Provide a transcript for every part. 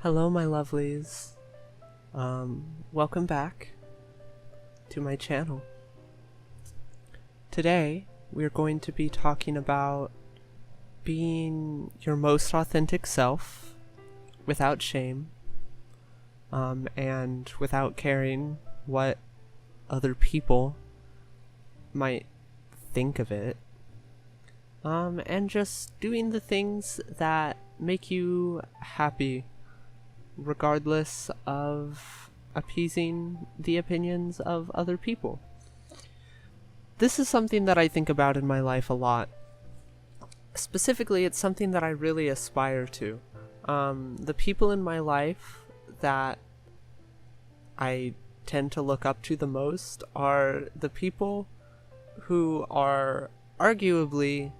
Hello, my lovelies. Welcome back to my channel. Today, we're going to be talking about being your most authentic self without shame, and without caring what other people might think of it, and just doing the things that make you happy, regardless of appeasing the opinions of other people. This is something that I think about in my life a lot. Specifically, it's something that I really aspire to. The people in my life that I tend to look up to the most are the people who are arguably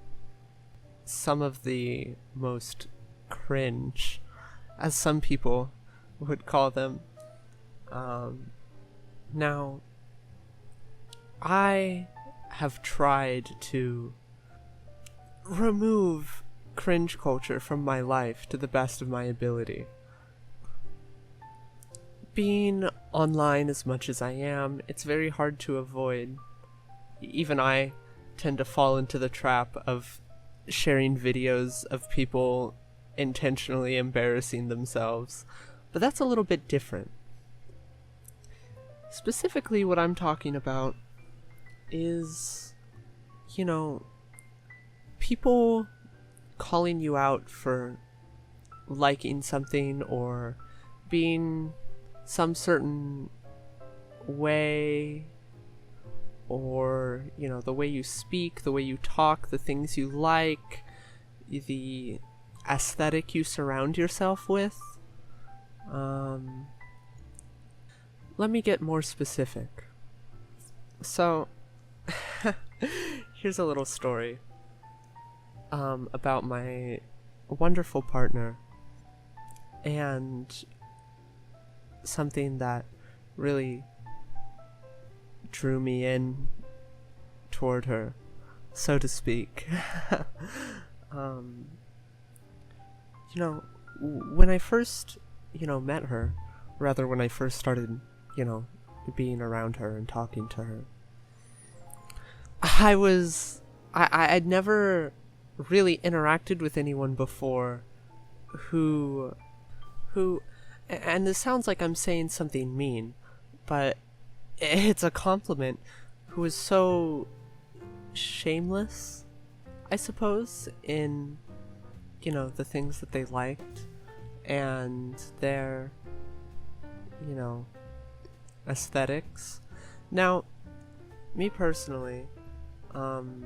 some of the most cringe, as some people would call them. Now, I have tried to remove cringe culture from my life to the best of my ability. Being online as much as I am, it's very hard to avoid. Even I tend to fall into the trap of sharing videos of people intentionally embarrassing themselves, but that's a little bit different. Specifically, what I'm talking about is, people calling you out for liking something or being some certain way, or, the way you speak, the way you talk, the things you like, the aesthetic you surround yourself with. Let me get more specific. So, here's a little story about my wonderful partner, and something that really drew me in toward her, so to speak. When I first, met her, rather when I first started, being around her and talking to her, I'd never really interacted with anyone before who, and this sounds like I'm saying something mean, but it's a compliment, who was so shameless, I suppose, in, the things that they liked, and their, aesthetics. Now, me personally, I'm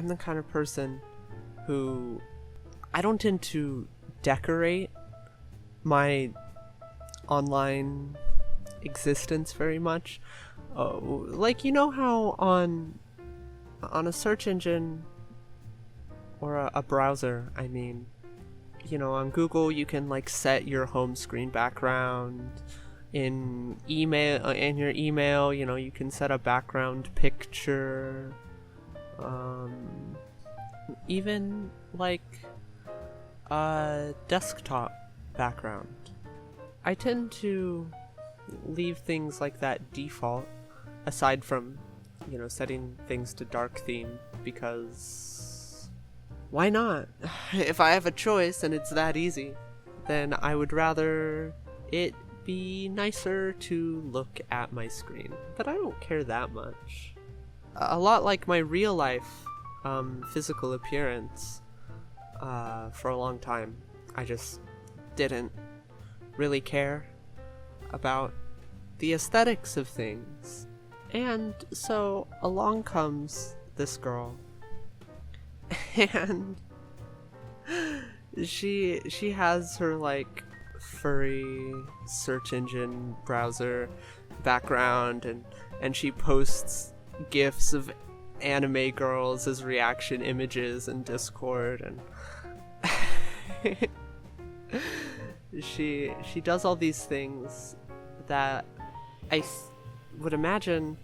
the kind of person who, I don't tend to decorate my online existence very much. Like, how on a search engine, or a browser, I mean, on Google you can set your home screen background. In your email, you can set a background picture. Even a desktop background. I tend to leave things like that default, aside from, setting things to dark theme, because why not? If I have a choice and it's that easy, then I would rather it be nicer to look at my screen. But I don't care that much. A lot like my real life physical appearance, for a long time, I just didn't really care about the aesthetics of things. And so along comes this girl, and she has her furry search engine browser background, and she posts gifs of anime girls as reaction images in Discord, and she does all these things that I would imagine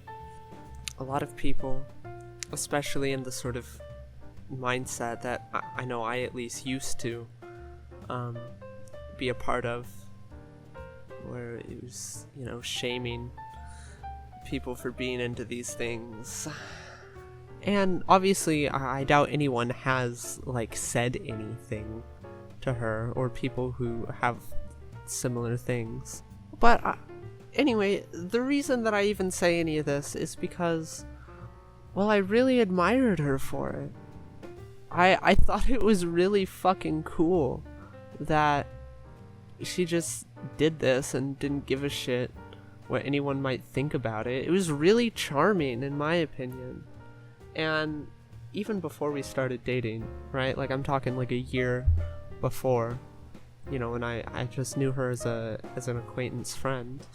a lot of people, especially in the sort of mindset that I know I at least used to be a part of, where it was, you know, shaming people for being into these things. And obviously, I doubt anyone has, like, said anything to her, or people who have similar things. But anyway, the reason that I even say any of this is because, well, I really admired her for it. I thought it was really fucking cool that she just did this and didn't give a shit what anyone might think about it. It was really charming, in my opinion. And even before we started dating, right? Like, I'm talking like a year before, you know, when I just knew her as an acquaintance friend.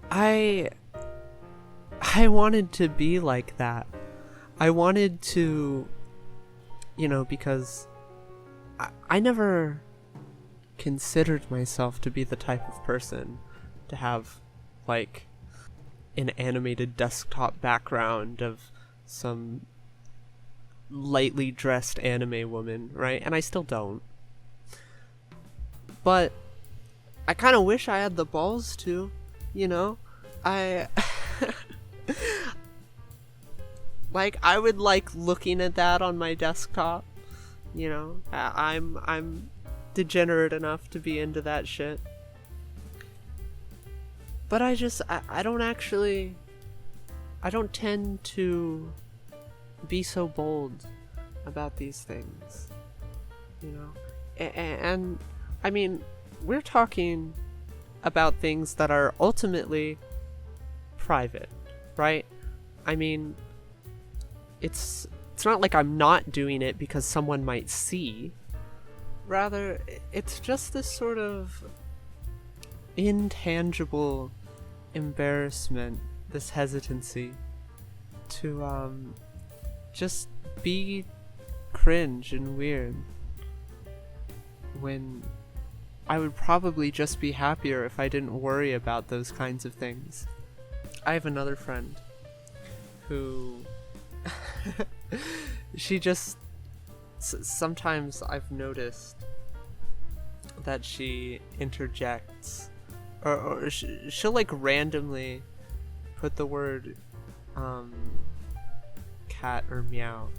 I wanted to be like that. I wanted to, you know, because I never considered myself to be the type of person to have, like, an animated desktop background of some lightly dressed anime woman, right? And I still don't. But I kind of wish I had the balls to, you know? Like, I would like looking at that on my desktop, you know? I'm degenerate enough to be into that shit. But I don't tend to be so bold about these things, you know? And I mean, we're talking about things that are ultimately private, right? I mean, it's not like I'm not doing it because someone might see. Rather, it's just this sort of intangible embarrassment, this hesitancy to just be cringe and weird, when I would probably just be happier if I didn't worry about those kinds of things. I have another friend who she just sometimes I've noticed that she interjects, or she'll like randomly put the word cat or meow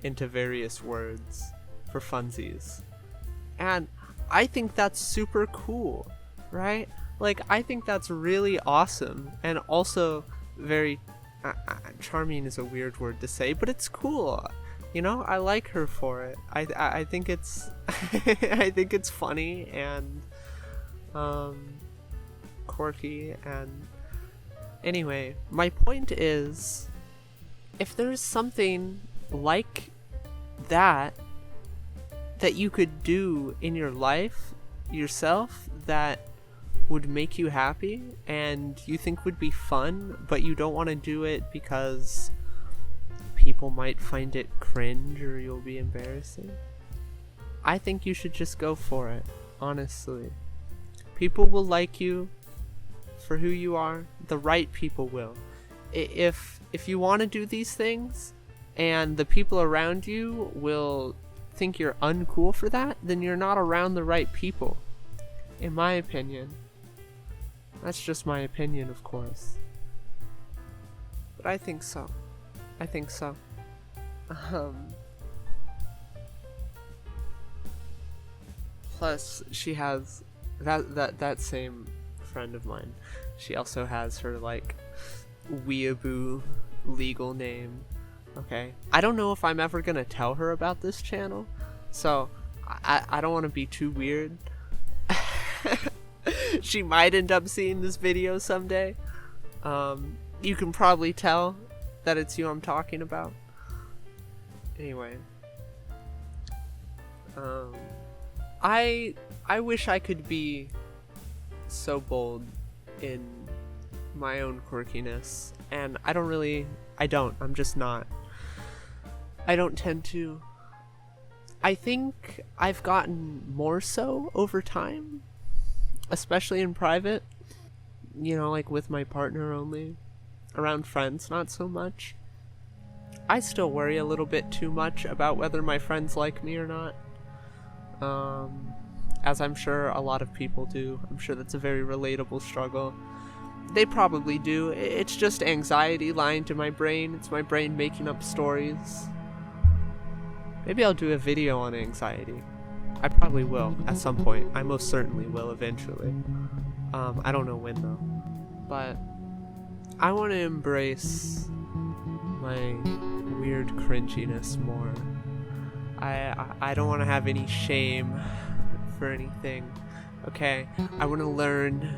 into various words for funsies. And I think that's super cool, right? Like, I think that's really awesome, and also very charming is a weird word to say, but it's cool. You know, I like her for it. I think it's I think it's funny and quirky. And anyway, my point is, if there's something like that you could do in your life yourself that would make you happy and you think would be fun, but you don't want to do it because people might find it cringe or you'll be embarrassing, I think you should just go for it, honestly. People will like you for who you are. The right people will. If you want to do these things and the people around you will think you're uncool for that, then you're not around the right people, in my opinion. That's just my opinion, of course, but I think so. Plus, she has that same friend of mine. She also has her like weeaboo legal name. Okay, I don't know if I'm ever gonna tell her about this channel, so I don't want to be too weird. She might end up seeing this video someday. You can probably tell that it's you I'm talking about. Anyway, I wish I could be so bold in my own quirkiness, and I'm just not. I don't tend to. I think I've gotten more so over time, especially in private, you know, like with my partner only. Around friends, not so much. I still worry a little bit too much about whether my friends like me or not. as I'm sure a lot of people do. I'm sure that's a very relatable struggle. They probably do. It's just anxiety lying to my brain. It's my brain making up stories. Maybe I'll do a video on anxiety. I probably will at some point. I most certainly will eventually. I don't know when though. But I want to embrace my weird cringiness more. I don't want to have any shame for anything. Okay, I want to learn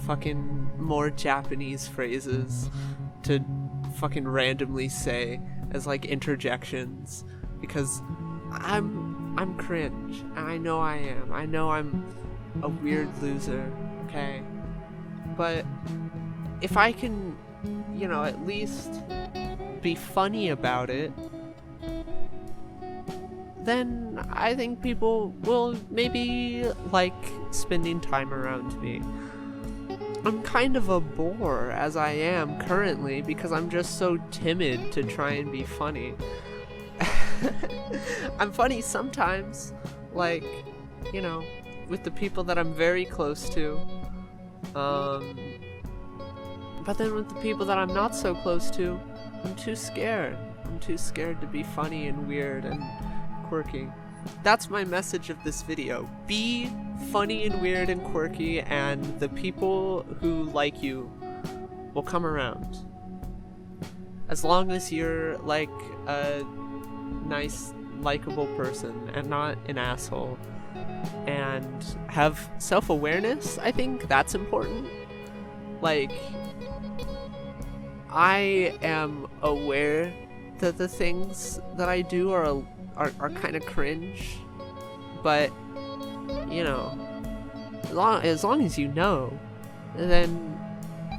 fucking more Japanese phrases to fucking randomly say as like interjections, because I'm cringe, and I know I am. I know I'm a weird loser, okay? But if I can, you know, at least be funny about it, then I think people will maybe like spending time around me. I'm kind of a bore as I am currently because I'm just so timid to try and be funny. I'm funny sometimes, like, you know, with the people that I'm very close to. But then with the people that I'm not so close to, I'm too scared. I'm too scared to be funny and weird and quirky. That's my message of this video. Be funny and weird and quirky, and the people who like you will come around. As long as you're like a nice, likable person and not an asshole, and have self-awareness, I think that's important. Like, I am aware that the things that I do are kind of cringe, but you know, as long as you know, then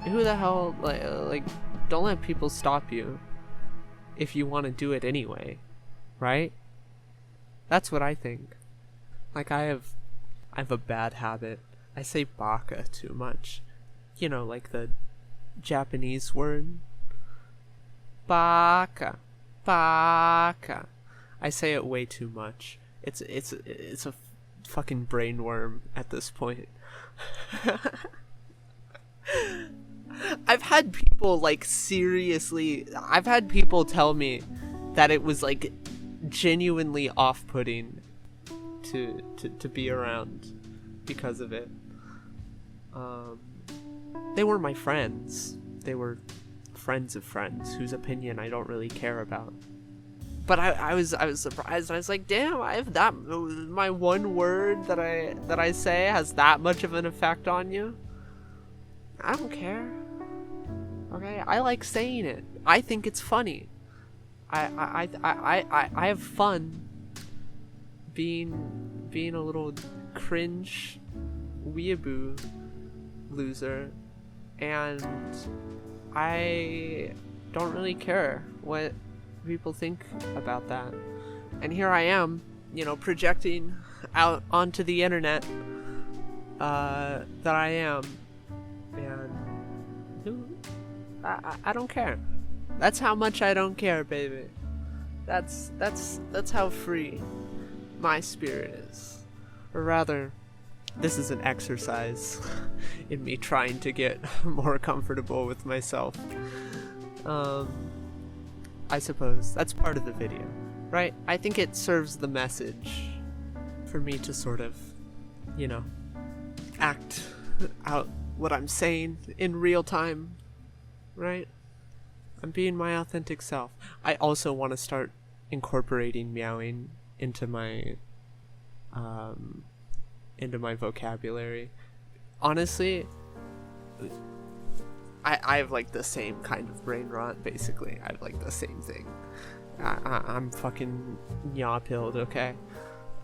who the hell, like don't let people stop you if you want to do it anyway, right? That's what I think. Like, I have a bad habit. I say baka too much. You know, like the Japanese word baka. I say it way too much. It's a fucking brain worm at this point. I've had people I've had people tell me that it was like genuinely off-putting to be around because of it. They were my friends. They were friends of friends whose opinion I don't really care about. But I was surprised. I was like, damn, I have that. My one word that I say has that much of an effect on you. I don't care. Okay, I like saying it. I think it's funny. I have fun being a little cringe weeaboo loser, and I don't really care what people think about that. And here I am, you know, projecting out onto the internet that I am, and I don't care. That's how much I don't care, baby. That's how free my spirit is. Or rather, this is an exercise in me trying to get more comfortable with myself. I suppose that's part of the video, right? I think it serves the message for me to sort of, you know, act out what I'm saying in real time, right? I'm being my authentic self. I also want to start incorporating meowing into my vocabulary. Honestly, I have like the same kind of brain rot, basically. I have like the same thing. I'm fucking yaw-pilled, okay?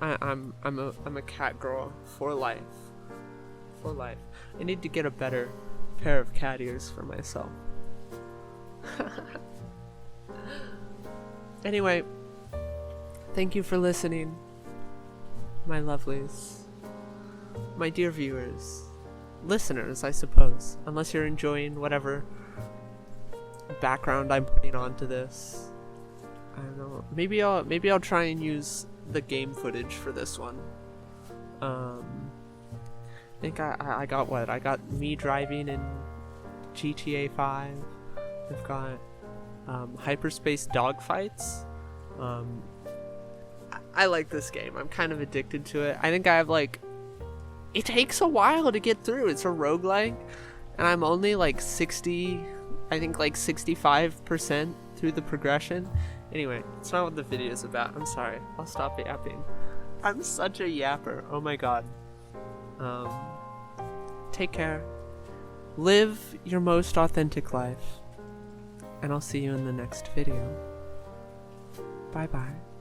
I'm a cat girl for life. For life. I need to get a better pair of cat ears for myself. Anyway, thank you for listening, my lovelies, my dear viewers, listeners, I suppose, unless you're enjoying whatever background I'm putting onto this. I don't know. Maybe I'll try and use the game footage for this one. I think I got what? I got me driving in GTA 5. I've got hyperspace dogfights. I like this game. I'm kind of addicted to it. I think I have like... It takes a while to get through. It's a roguelike. And I'm only like 60... I think like 65% through the progression. Anyway, it's not what the video is about. I'm sorry. I'll stop yapping. I'm such a yapper. Oh my god. Take care. Live your most authentic life. And I'll see you in the next video. Bye bye.